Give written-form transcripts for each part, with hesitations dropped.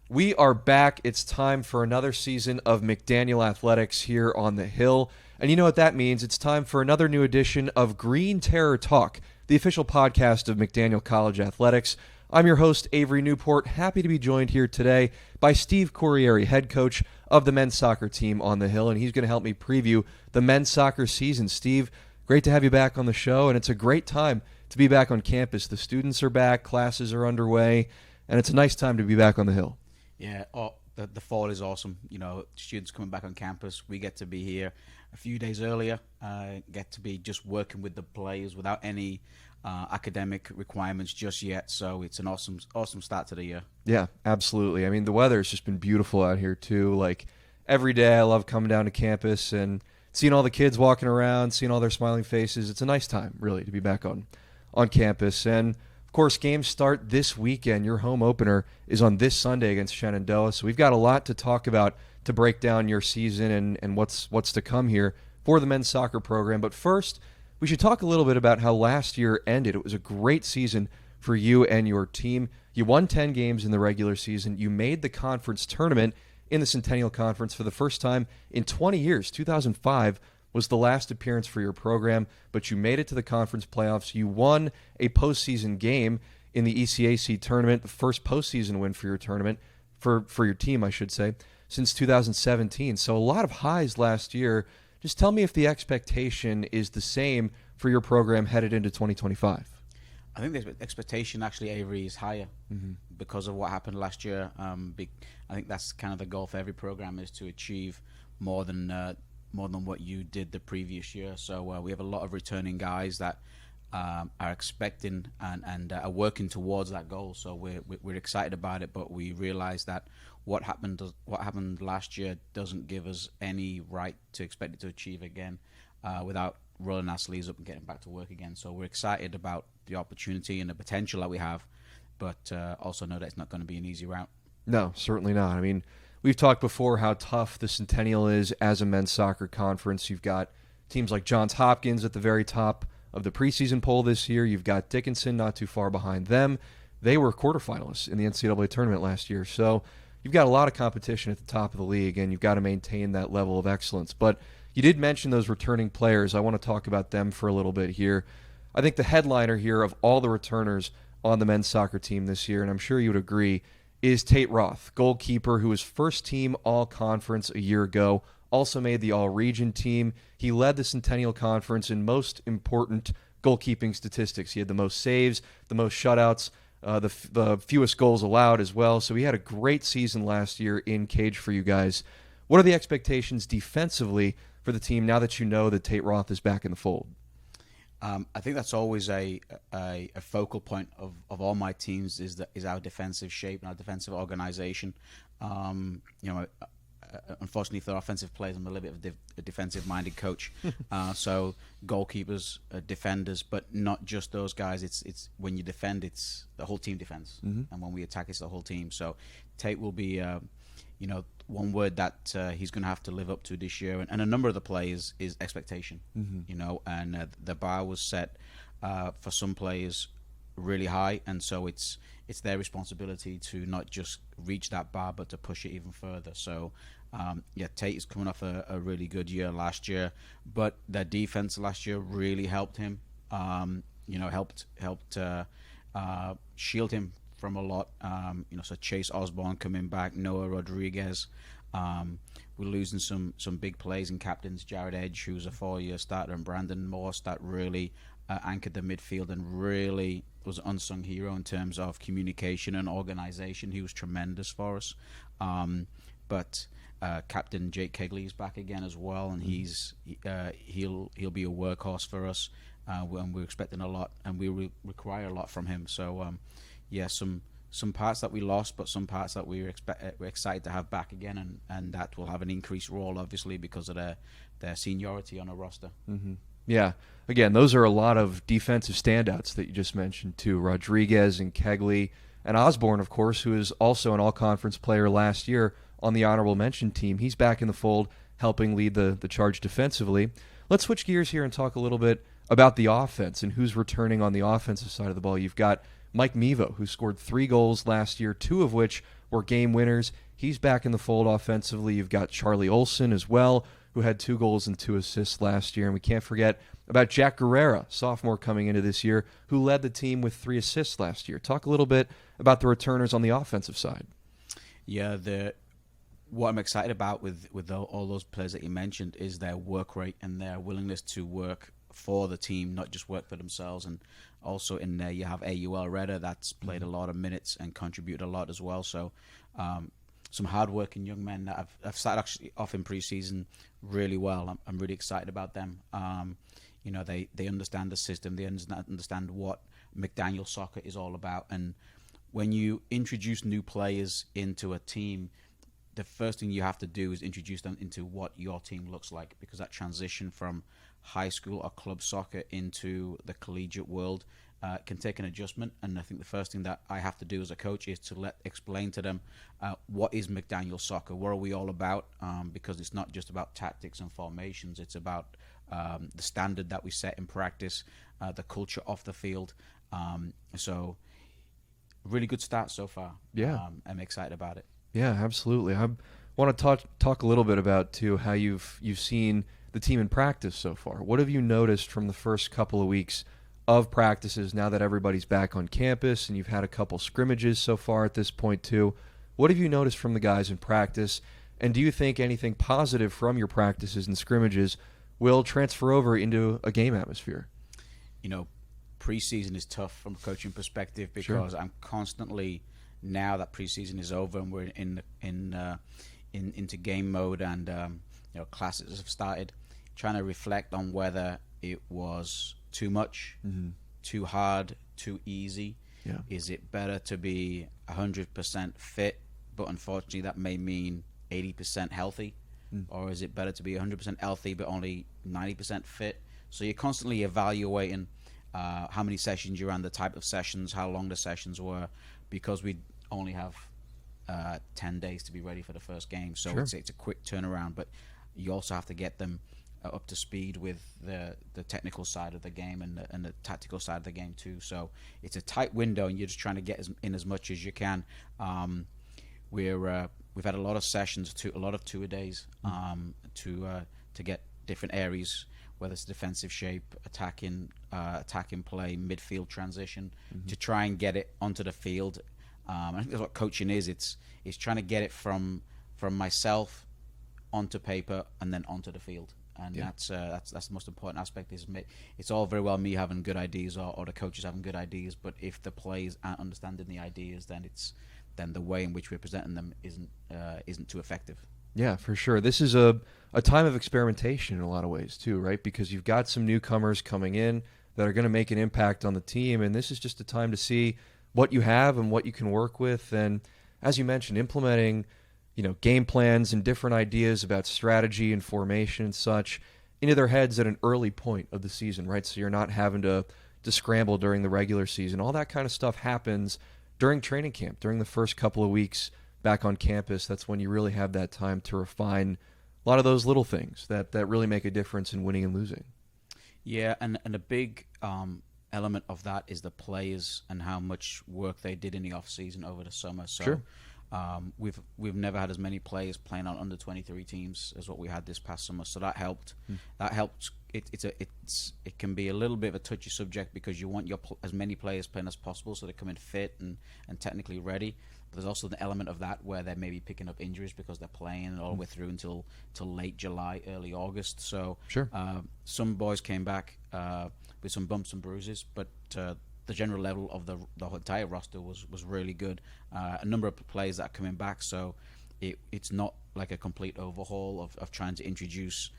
We are back. It's time for another season of McDaniel Athletics here on the Hill. And you know what that means. It's time for another new edition of Green Terror Talk, the official podcast of McDaniel College Athletics. I'm your host, Avery Newport. Happy to be joined here today by Steve Corrieri, head coach of the men's soccer team on the Hill, and he's going to help me preview the men's soccer season. Steve, great to have you back on the show, and it's a great time to be back on campus. The students are back, classes are underway, and it's a nice time to be back on the Hill. Yeah, the fall is awesome. You know, students coming back on campus. We get to be here a few days earlier, get to be just working with the players without any academic requirements just yet. So it's an awesome start to the year. Yeah, absolutely. I mean, the weather has just been beautiful out here, too. Like, every day I love coming down to campus and seeing all the kids walking around, seeing all their smiling faces. It's a nice time, really, to be back on campus. And of course, games start this weekend. Your home opener is on this Sunday against Shenandoah. So we've got a lot to talk about to break down your season and what's to come here for the men's soccer program. But first, we should talk a little bit about how last year ended. It was a great season for you and your team. You won 10 games in the regular season. You made the conference tournament in the Centennial Conference for the first time in 20 years. 2005 was the last appearance for your program, but you made it to the conference playoffs. You won a postseason game in the ECAC tournament, the first postseason win for your tournament, for your team, I should say, since 2017. So a lot of highs last year. Just tell me if the expectation is the same for your program headed into 2025. I think the expectation actually, Avery, is higher because of what happened last year. I think that's kind of the goal for every program, is to achieve more than what you did the previous year. So we have a lot of returning guys that are expecting and are working towards that goal. So we're excited about it, but we realize that what happened last year doesn't give us any right to expect it to achieve again without rolling our sleeves up and getting back to work again. So we're excited about the opportunity and the potential that we have, but also know that it's not going to be an easy route. No, certainly not. I mean, we've talked before how tough the Centennial is as a men's soccer conference. You've got teams like Johns Hopkins at the very top of the preseason poll this year. You've got Dickinson not too far behind them. They were quarterfinalists in the NCAA tournament last year. So you've got a lot of competition at the top of the league, and you've got to maintain that level of excellence. But you did mention those returning players. I want to talk about them for a little bit here. I think the headliner here of all the returners on the men's soccer team this year, and I'm sure you would agree, is Tate Roth, goalkeeper who was first team all-conference a year ago, also made the all-region team. He led the Centennial Conference in most important goalkeeping statistics. He had the most saves, the most shutouts, the fewest goals allowed as well. So he had a great season last year in cage for you guys. What are the expectations defensively for the team now that you know that Tate Roth is back in the fold? I think that's always a focal point of all my teams is our defensive shape and our defensive organization. Unfortunately for the offensive players, I'm a little bit of a defensive-minded coach. So goalkeepers, defenders, but not just those guys. It's when you defend, it's the whole team defends, and when we attack, it's the whole team. So Tate will be, one word that he's going to have to live up to this year, and a number of the players is expectation. And the bar was set for some players really high, and so it's their responsibility to not just reach that bar, but to push it even further. So, Tate is coming off a really good year last year, but their defense last year really helped him. Helped shield him from a lot. So Chase Osborne coming back, Noah Rodriguez. We're losing some big plays and captains, Jared Edge, who's a 4-year starter, and Brandon Morse, that really anchored the midfield and really was an unsung hero in terms of communication and organization. He was tremendous for us. But Captain Jake Kegley is back again as well, and he'll be a workhorse for us. And we're expecting a lot, and we require a lot from him. So some parts that we lost, but some parts that we're excited to have back again, and that will have an increased role, obviously, because of their seniority on a roster. Yeah. Again, those are a lot of defensive standouts that you just mentioned, too. Rodriguez and Kegley and Osborne, of course, who is also an all-conference player last year on the honorable mention team. He's back in the fold, helping lead the charge defensively. Let's switch gears here and talk a little bit about the offense and who's returning on the offensive side of the ball. You've got Mike Mevo, who scored 3 goals last year, 2 of which were game winners. He's back in the fold offensively. You've got Charlie Olson as well, who had 2 goals and 2 assists last year. And we can't forget about Jack Guerrera, sophomore coming into this year, who led the team with 3 assists last year. Talk a little bit about the returners on the offensive side. Yeah, what I'm excited about with all those players that you mentioned is their work rate and their willingness to work for the team, not just work for themselves. And also in there you have AUL Redder that's played a lot of minutes and contributed a lot as well. So some hard-working young men that I've started actually off in preseason really well. I'm really excited about them. They understand the system. They understand what McDaniel soccer is all about. And when you introduce new players into a team, the first thing you have to do is introduce them into what your team looks like, because that transition from high school or club soccer into the collegiate world can take an adjustment. And I think the first thing that I have to do as a coach is to explain to them what is McDaniel soccer, what are we all about, because it's not just about tactics and formations, it's about the standard that we set in practice, the culture off the field. So really good start so far. Yeah. I'm excited about it. Yeah, absolutely. I want to talk a little bit about, too, how you've seen the team in practice so far. What have you noticed from the first couple of weeks of practices now that everybody's back on campus and you've had a couple scrimmages so far at this point, too? What have you noticed from the guys in practice? And do you think anything positive from your practices and scrimmages will transfer over into a game atmosphere? Preseason is tough from a coaching perspective because I'm constantly, now that preseason is over and we're into game mode and classes have started, trying to reflect on whether it was too much, too hard, too easy. Yeah. Is it better to be 100% fit, but unfortunately that may mean 80% healthy? Or is it better to be 100% healthy but only 90% fit? So you're constantly evaluating how many sessions you ran, the type of sessions, how long the sessions were, because we only have 10 days to be ready for the first game. So it's a quick turnaround, but you also have to get them up to speed with the technical side of the game and the tactical side of the game too. So it's a tight window, and you're just trying to get in as much as you can. We've had a lot of sessions, a lot of two-a-days to get different areas, whether it's defensive shape, attacking play, midfield transition, to try and get it onto the field. I think that's what coaching is. It's trying to get it from myself onto paper and then onto the field. And that's the most important aspect. It's all very well me having good ideas or the coaches having good ideas, but if the players aren't understanding the ideas, then the way in which we're presenting them isn't too effective. Yeah, for sure. This is a time of experimentation in a lot of ways too, right? Because you've got some newcomers coming in that are going to make an impact on the team, and this is just a time to see what you have and what you can work with. And as you mentioned, implementing game plans and different ideas about strategy and formation and such into their heads at an early point of the season, right? So you're not having to scramble during the regular season. All that kind of stuff happens during training camp, during the first couple of weeks back on campus. That's when you really have that time to refine a lot of those little things that really make a difference in winning and losing. Yeah, and a big element of that is the players and how much work they did in the off season over the summer. So we've never had as many players playing on under 23 teams as what we had this past summer. So that helped. That helped. It can be a little bit of a touchy subject because you want as many players playing as possible so they come in fit and technically ready. But there's also the element of that where they're maybe picking up injuries because they're playing all the way through until late July, early August. So some boys came back with some bumps and bruises, but the general level of the entire roster was really good. A number of players that are coming back, so it's not like a complete overhaul of trying to introduce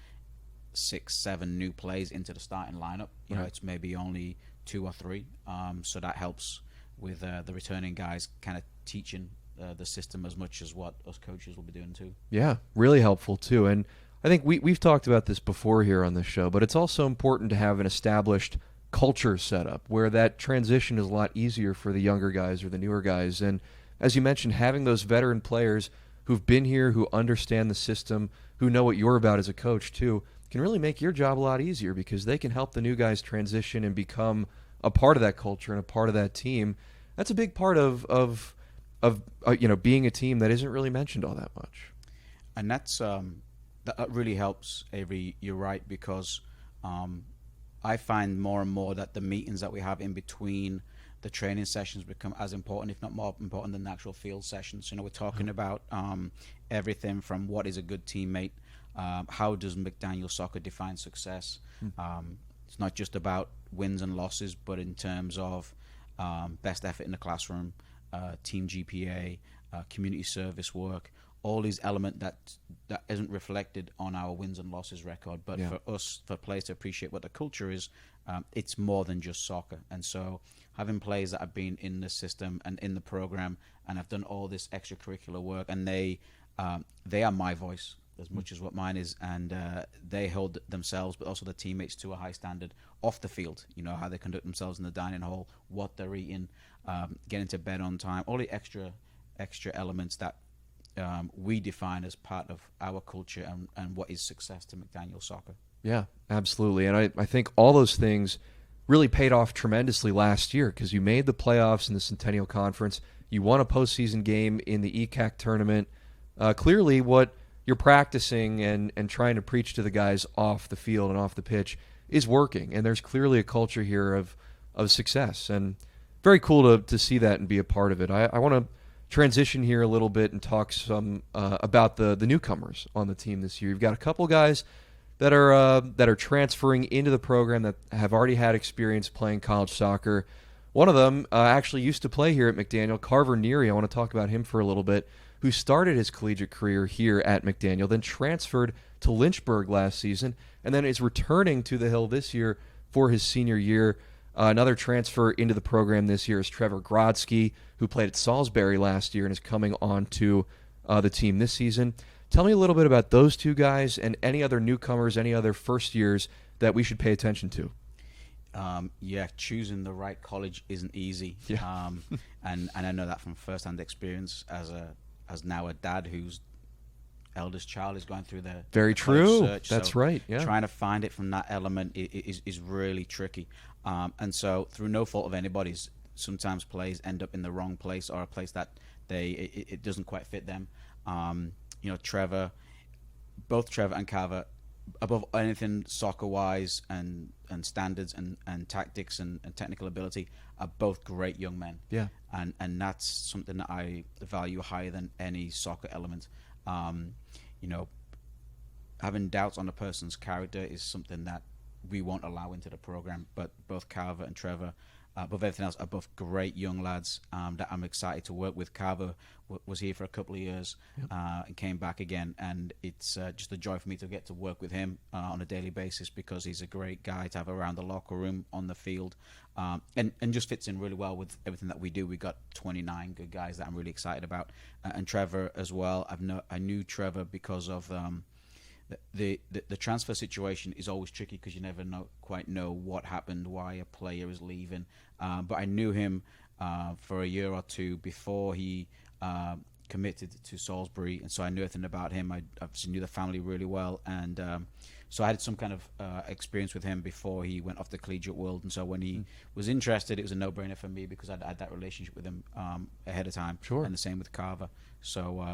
6-7 new players into the starting lineup. You know, it's maybe only 2 or 3. So that helps with the returning guys kind of teaching the system as much as what us coaches will be doing too. Yeah, really helpful too. And I think we've talked about this before here on this show, but it's also important to have an established culture set up where that transition is a lot easier for the younger guys or the newer guys. And as you mentioned, having those veteran players who've been here, who understand the system, who know what you're about as a coach too, can really make your job a lot easier because they can help the new guys transition and become a part of that culture and a part of that team. That's a big part of of being a team that isn't really mentioned all that much. And that really helps, Avery. You're right, because I find more and more that the meetings that we have in between the training sessions become as important, if not more important, than the actual field sessions. We're talking about everything from what is a good teammate, how does McDaniel soccer define success. It's not just about wins and losses, but in terms of best effort in the classroom, team GPA, community service work, all these elements that isn't reflected on our wins and losses record. But for us, for players to appreciate what the culture is, it's more than just soccer. And so having players that have been in the system and in the program and have done all this extracurricular work, and they are my voice as much as what mine is, and they hold themselves but also their teammates to a high standard off the field. How they conduct themselves in the dining hall, what they're eating, getting to bed on time, all the extra elements that we define as part of our culture and what is success to McDaniel soccer. Yeah, absolutely. And I think all those things really paid off tremendously last year, because you made the playoffs in the Centennial Conference. You won a postseason game in the ECAC tournament. Clearly what you're practicing and trying to preach to the guys off the field and off the pitch is working. And there's clearly a culture here of success. And very cool to see that and be a part of it. I want to transition here a little bit and talk some about the newcomers on the team this year. You've got a couple guys that are transferring into the program that have already had experience playing college soccer. One of them actually used to play here at McDaniel, Carver Neary. I want to talk about him for a little bit, who started his collegiate career here at McDaniel, then transferred to Lynchburg last season, and then is returning to the Hill this year for his senior year. Another transfer into the program this year is Trevor Grodsky, who played at Salisbury last year and is coming on to the team this season. Tell me a little bit about those two guys and any other newcomers, any other first years that we should pay attention to. Choosing the right college isn't easy. Yeah. And I know that from first-hand experience as now a dad whose eldest child is going through their very true search. That's so right. Yeah. Trying to find it from that element is really tricky. And so through no fault of anybody's, sometimes players end up in the wrong place or a place that it doesn't quite fit them. Both Trevor and Carver, above anything soccer-wise and standards and tactics and technical ability, are both great young men. Yeah. And that's something that I value higher than any soccer element. Having doubts on a person's character is something that we won't allow into the program. But both Carver and Trevor, above everything else, are both great young lads that I'm excited to work with. Carver was here for a couple of years and came back again, and it's just a joy for me to get to work with him on a daily basis, because he's a great guy to have around the locker room, on the field, and just fits in really well with everything that we do. We got 29 good guys that I'm really excited about, and Trevor as well. I knew Trevor because of the transfer situation is always tricky, because you never quite know what happened, why a player is leaving. But I knew him for a year or two before he committed to Salisbury, and so I knew everything about him. I obviously knew the family really well, and so I had some kind of experience with him before he went off the collegiate world. And so when he was interested, it was a no-brainer for me, because I'd had that relationship with him ahead of time. Sure. And the same with Carver. So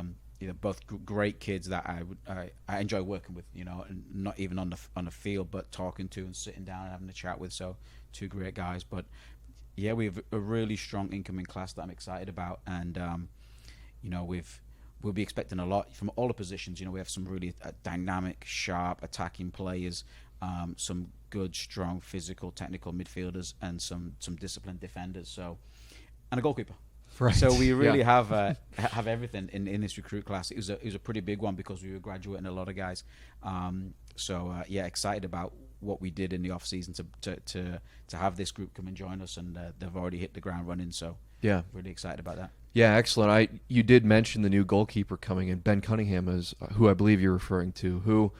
both great kids that I enjoy working with, and not even on the field, but talking to and sitting down and having a chat with. So two great guys. But yeah, we have a really strong incoming class that I'm excited about, and we'll be expecting a lot from all the positions. We have some really dynamic, sharp, attacking players, some good, strong, physical, technical midfielders, and some disciplined defenders. So, and a goalkeeper. Right. So we really have everything in this recruit class. It was a pretty big one, because we were graduating a lot of guys. Excited about what we did in the off season to have this group come and join us, and they've already hit the ground running. So yeah, really excited about that. Yeah, excellent. You did mention the new goalkeeper coming in, Ben Cunningham, is who I believe you're referring to, who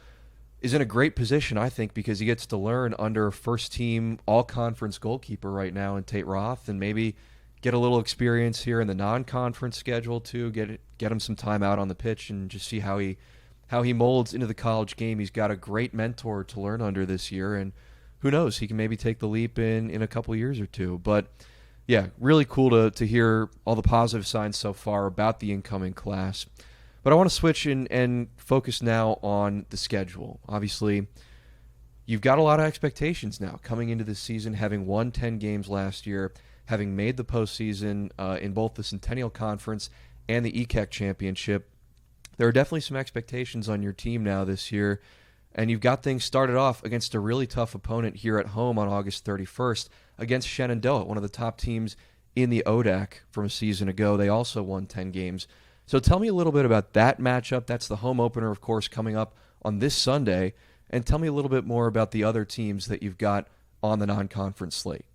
is in a great position, I think, because he gets to learn under a first-team all-conference goalkeeper right now in Tate Roth, and maybe get a little experience here in the non-conference schedule too. Get him some time out on the pitch and just see how he molds into the college game. He's got a great mentor to learn under this year, and who knows, he can maybe take the leap in a couple years or two. But Yeah, really cool to hear all the positive signs so far about the incoming class. But I want to switch and focus now on the schedule. Obviously, you've got a lot of expectations now coming into this season, having won 10 games last year, having made the postseason in both the Centennial Conference and the ECAC Championship. There are definitely some expectations on your team now this year, and you've got things started off against a really tough opponent here at home on August 31st against Shenandoah, one of the top teams in the ODAC from a season ago. They also won 10 games. So tell me a little bit about that matchup. That's the home opener, of course, coming up on this Sunday. And tell me a little bit more about the other teams that you've got on the non-conference slate.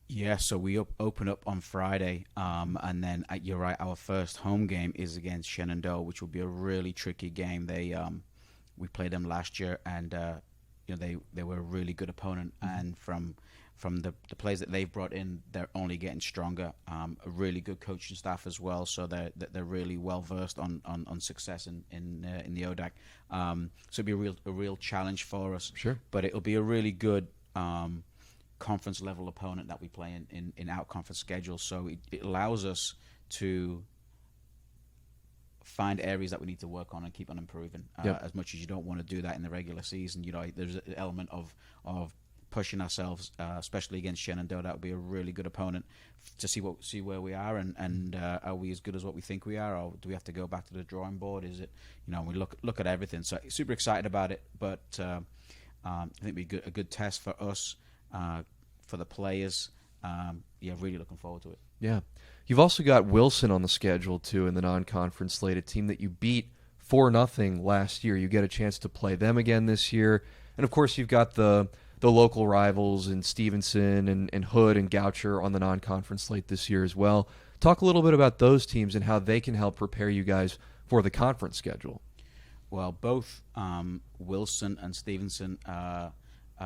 Yeah, so we open up on Friday, and then you're right. Our first home game is against Shenandoah, which will be a really tricky game. We played them last year, and they were a really good opponent. And from the players that they've brought in, they're only getting stronger. A really good coaching staff as well, so they're really well versed on success in the ODAC. So it'll be a real challenge for us. Sure, but it'll be a really good conference level opponent that we play in out conference schedules. So it allows us to find areas that we need to work on and keep on improving. As much as you don't want to do that in the regular season, there's an element of pushing ourselves, especially against Shenandoah. That would be a really good opponent to see where we are, and are we as good as what we think we are, or do we have to go back to the drawing board? Is it, we look at everything. So super excited about it, but I think it'd be a good test for us, for the players. Really looking forward to it. Yeah. You've also got Wilson on the schedule, too, in the non-conference slate, a team that you beat 4-0 last year. You get a chance to play them again this year. And, of course, you've got the local rivals in Stevenson and Hood and Goucher on the non-conference slate this year as well. Talk a little bit about those teams and how they can help prepare you guys for the conference schedule. Well, both Wilson and Stevenson are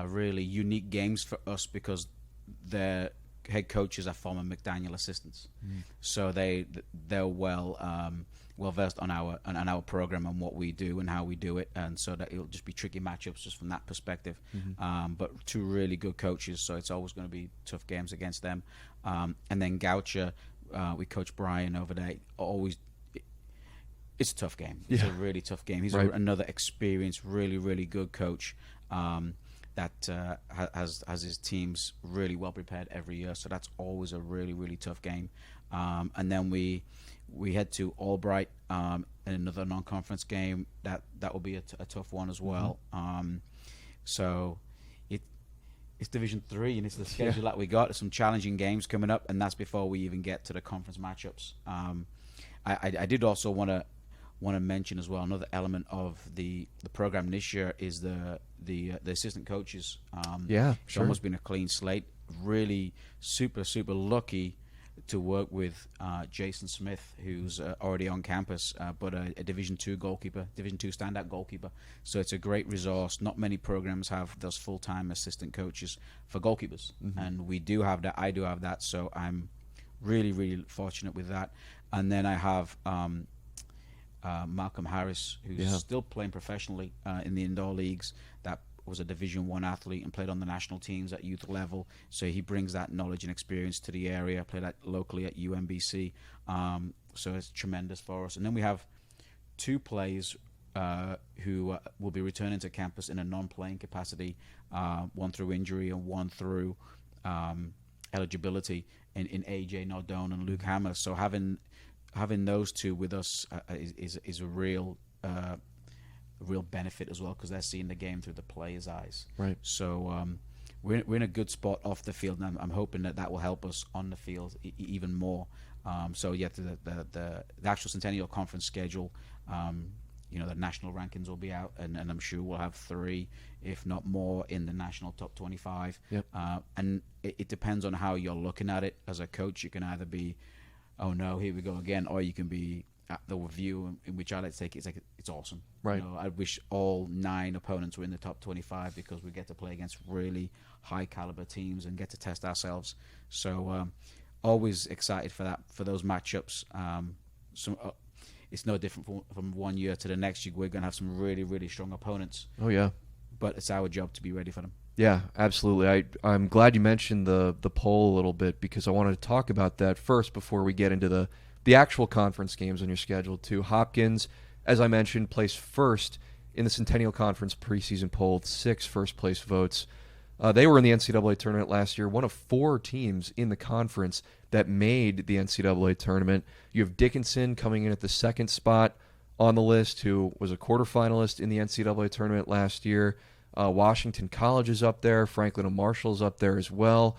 really unique games for us because their head coaches are former McDaniel assistants, so they're well versed on our program and what we do and how we do it, and so that it'll just be tricky matchups just from that perspective. But two really good coaches, so it's always going to be tough games against them. And then Goucher, we coach Brian over there. It's a tough game. It's a really tough game. He's another experienced, really, really good coach that has his teams really well prepared every year. So that's always a really, really tough game. And then we head to Albright in another non-conference game. That will be a tough one as well. So it's Division 3, and it's the schedule that we got. There's some challenging games coming up, and that's before we even get to the conference matchups. I did also want to mention as well, another element of the program this year is the assistant coaches. It's almost been a clean slate. Really super lucky to work with Jason Smith, who's already on campus, but a Division 2 goalkeeper, Division 2 standout goalkeeper. So it's a great resource. Not many programs have those full-time assistant coaches for goalkeepers, and we do have that. I do have that, so I'm really, really fortunate with that. And then I have Malcolm Harris, who's still playing professionally in the indoor leagues. That was a Division 1 athlete and played on the national teams at youth level. So he brings that knowledge and experience to the area. Played locally at UMBC. So it's tremendous for us. And then we have two players who will be returning to campus in a non-playing capacity, one through injury and one through eligibility, in AJ Nardone and Luke Hammer. So having those two with us is a real benefit as well, because they're seeing the game through the players' eyes. Right. So we're in a good spot off the field, and I'm hoping that will help us on the field even more. So the actual Centennial Conference schedule, the national rankings will be out, and I'm sure we'll have 3, if not more, in the national top 25. Yep. And it depends on how you're looking at it. As a coach, you can either be, oh no, here we go again, or you can be at the view in which I like to take it. It's like, it's awesome. Right. I wish all 9 opponents were in the top 25, because we get to play against really high caliber teams and get to test ourselves. So always excited for that, for those matchups. It's no different from one year to the next. We're going to have some really, really strong opponents. Oh, yeah. But it's our job to be ready for them. Yeah, absolutely. I'm glad you mentioned the poll a little bit because I wanted to talk about that first before we get into the actual conference games on your schedule too. Hopkins, as I mentioned, placed first in the Centennial Conference preseason poll, with 6 first-place votes. They were in the NCAA tournament last year, one of 4 teams in the conference that made the NCAA tournament. You have Dickinson coming in at the 2nd spot on the list, who was a quarterfinalist in the NCAA tournament last year. Washington College is up there. Franklin and Marshall's up there as well.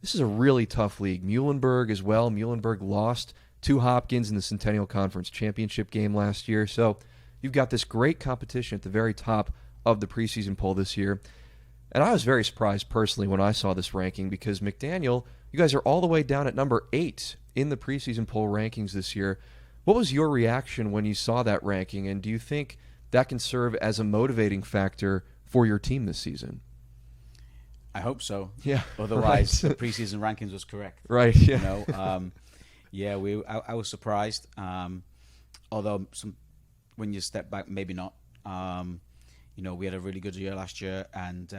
This is a really tough league. Muhlenberg as well. Muhlenberg lost to Hopkins in the Centennial Conference championship game last year. So you've got this great competition at the very top of the preseason poll this year. And I was very surprised personally when I saw this ranking because McDaniel, you guys are all the way down at number 8 in the preseason poll rankings this year. What was your reaction when you saw that ranking, and do you think that can serve as a motivating factor for your team this season? I hope so. Yeah. Otherwise, right. the preseason rankings was correct. Right. Yeah. You know, I was surprised. Although when you step back, maybe not. We had a really good year last year, and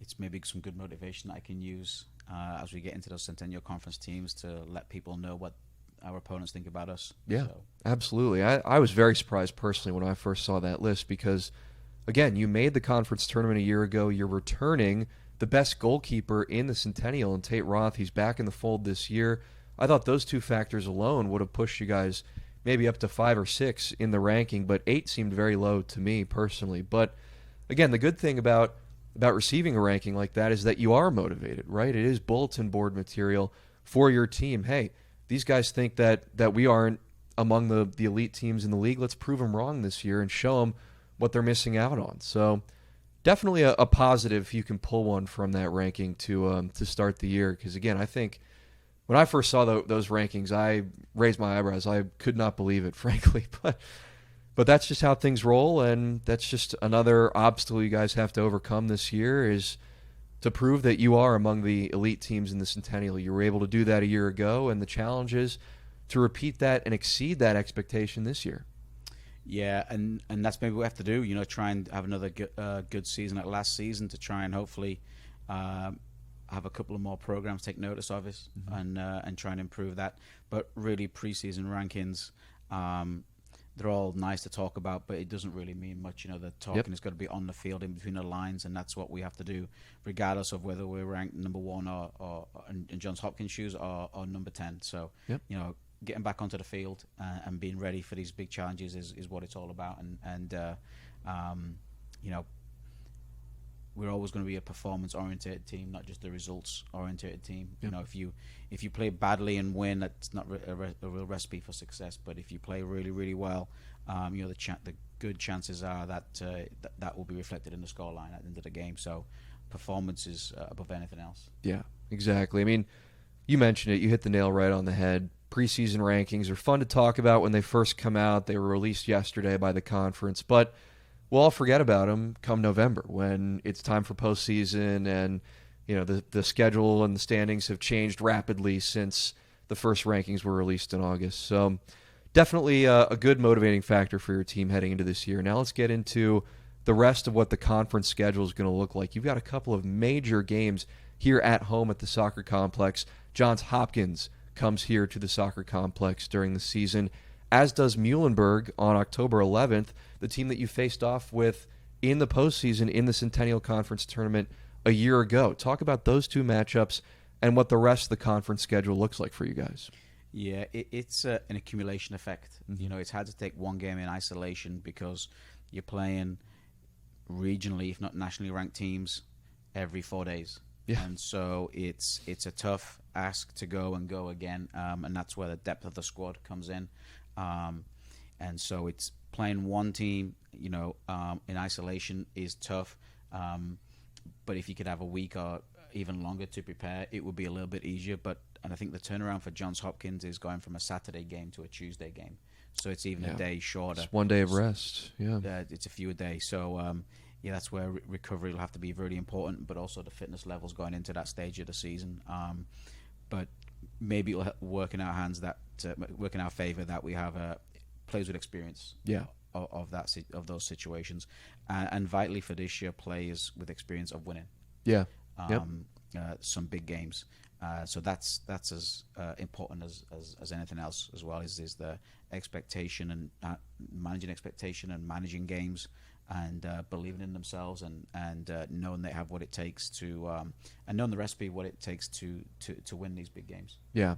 it's maybe some good motivation that I can use as we get into those Centennial Conference teams to let people know what our opponents think about us. Yeah, so. Absolutely. I was very surprised personally when I first saw that list because, again, you made the conference tournament a year ago. You're returning the best goalkeeper in the Centennial, and Tate Roth. He's back in the fold this year. I thought those 2 factors alone would have pushed you guys maybe up to 5 or 6 in the ranking, but 8 seemed very low to me personally. But again, the good thing about receiving a ranking like that is that you are motivated, right? It is bulletin board material for your team. Hey, these guys think that we aren't among the elite teams in the league. Let's prove them wrong this year and show them what they're missing out on. So definitely a positive if you can pull one from that ranking to start the year. Because again, I think when I first saw those rankings, I raised my eyebrows. I could not believe it, frankly. But that's just how things roll, and that's just another obstacle you guys have to overcome this year is to prove that you are among the elite teams in the Centennial. You were able to do that a year ago, and the challenge is to repeat that and exceed that expectation this year. Yeah, and that's maybe what we have to do. Try and have another good season like last season to try and hopefully have a couple of more programs take notice of us and try and improve that. But really, preseason rankings, they're all nice to talk about, but it doesn't really mean much. The talking has got to be on the field, in between the lines, and that's what we have to do, regardless of whether we're ranked number 1 or in Johns Hopkins' shoes or number 10. So, getting back onto the field and being ready for these big challenges is what it's all about. And we're always going to be a performance-oriented team, not just a results-oriented team. If you play badly and win, that's not a real recipe for success. But if you play really, really well, the good chances are that will be reflected in the scoreline at the end of the game. So performance is above anything else. Yeah, exactly. I mean, you mentioned it. You hit the nail right on the head. Preseason rankings are fun to talk about when they first come out. They were released yesterday by the conference, but we'll all forget about them come November when it's time for postseason, and the schedule and the standings have changed rapidly since the first rankings were released in August. So definitely a good motivating factor for your team heading into this year. Now let's get into the rest of what the conference schedule is going to look like. You've got a couple of major games here at home at the soccer complex. Johns Hopkins comes here to the soccer complex during the season, as does Muhlenberg on October 11th, the team that you faced off with in the postseason in the Centennial Conference tournament a year ago. Talk about those 2 matchups and what the rest of the conference schedule looks like for you guys. Yeah, it's an accumulation effect. It's hard to take one game in isolation because you're playing regionally, if not nationally ranked teams every 4 days. Yeah. And so it's a tough ask to go again, and that's where the depth of the squad comes in. And so it's playing one team, in isolation is tough. But if you could have a week or even longer to prepare, it would be a little bit easier. And I think the turnaround for Johns Hopkins is going from a Saturday game to a Tuesday game. So it's even a day shorter. It's 1 day of rest. Yeah. It's a fewer days. So, that's where recovery will have to be really important, but also the fitness levels going into that stage of the season. But maybe it'll work in our hands work in our favor that we have players with experience of those situations, and vitally for this year, players with experience of winning. Yeah. Some big games. So that's as important as anything else as well. Is the expectation and managing expectation and managing games, and believing in themselves, and knowing they have what it takes to and knowing the recipe, what it takes to win these big games. Yeah.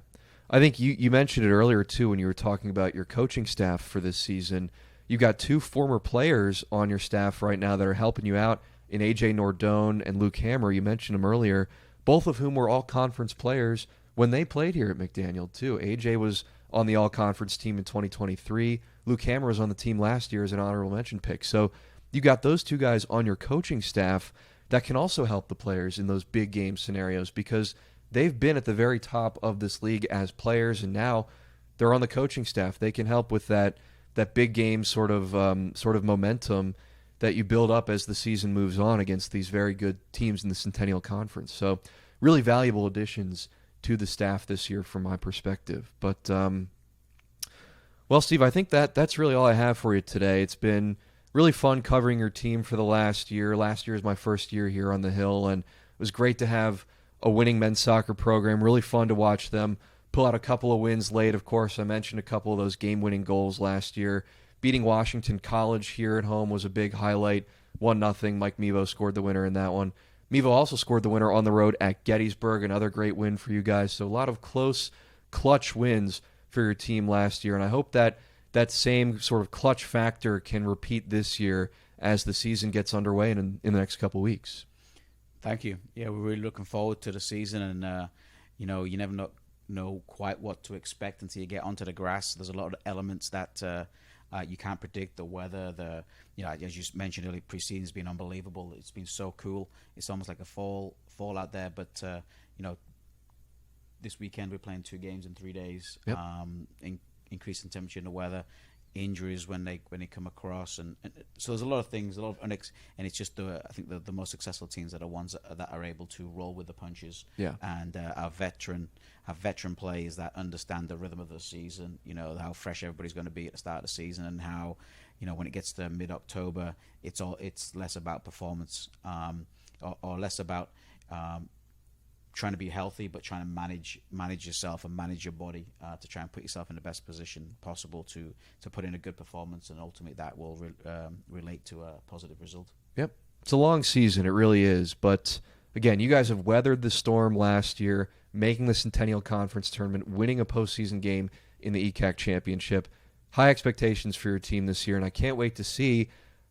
I think you mentioned it earlier too when you were talking about your coaching staff for this season. You got 2 former players on your staff right now that are helping you out in AJ Nordone and Luke Hammer. You mentioned them earlier, both of whom were all-conference players when they played here at McDaniel too. AJ was on the all-conference team in 2023. Luke Hammer was on the team last year as an honorable mention pick. So you got those 2 guys on your coaching staff that can also help the players in those big game scenarios, because they've been at the very top of this league as players, and now they're on the coaching staff. They can help with that big game sort of momentum that you build up as the season moves on against these very good teams in the Centennial Conference. So really valuable additions to the staff this year from my perspective. But, well, Steve, I think that's really all I have for you today. It's been really fun covering your team for the last year. Last year is my first year here on the Hill, and it was great to have a winning men's soccer program. Really fun to watch them pull out a couple of wins late. Of course, I mentioned a couple of those game-winning goals last year. Beating Washington College here at home was a big highlight. 1-0. Mike Mevo scored the winner in that one. Mevo also scored the winner on the road at Gettysburg, another great win for you guys. So a lot of close, clutch wins for your team last year, and I hope that same sort of clutch factor can repeat this year as the season gets underway in the next couple of weeks. Thank you. Yeah, we're really looking forward to the season, and you never know quite what to expect until you get onto the grass. There's a lot of elements that you can't predict. The weather, as you mentioned earlier, pre-season's been unbelievable. It's been so cool. It's almost like a fall out there. But this weekend we're playing 2 games in 3 days. Yep. Increase in temperature in the weather, injuries when they come across, and so there's a lot of things, and it's just I think the most successful teams are the ones that are able to roll with the punches. Yeah. And have veteran players that understand the rhythm of the season. How fresh everybody's going to be at the start of the season, and how when it gets to mid-October, it's less about performance, or less about trying to be healthy, but trying to manage yourself and manage your body to try and put yourself in the best position possible to put in a good performance, and ultimately that will relate to a positive result. Yep. It's a long season, it really is. But again, you guys have weathered the storm last year, making the Centennial Conference Tournament, winning a postseason game in the ECAC Championship. High expectations for your team this year, and I can't wait to see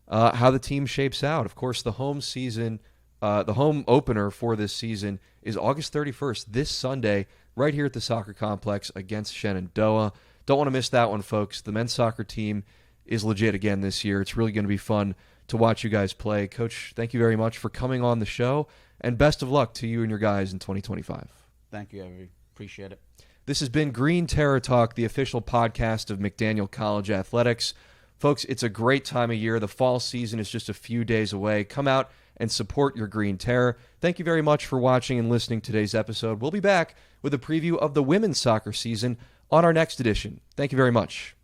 how the team shapes out. Of course, the home opener for this season is August 31st, this Sunday, right here at the soccer complex against Shenandoah. Don't want to miss that one, folks. The men's soccer team is legit again this year. It's really going to be fun to watch you guys play. Coach, thank you very much for coming on the show, and best of luck to you and your guys in 2025. Thank you, Avery. Appreciate it. This has been Green Terror Talk, the official podcast of McDaniel College Athletics. Folks, it's a great time of year. The fall season is just a few days away. Come out and support your Green Terror. Thank you very much for watching and listening to today's episode. We'll be back with a preview of the women's soccer season on our next edition. Thank you very much.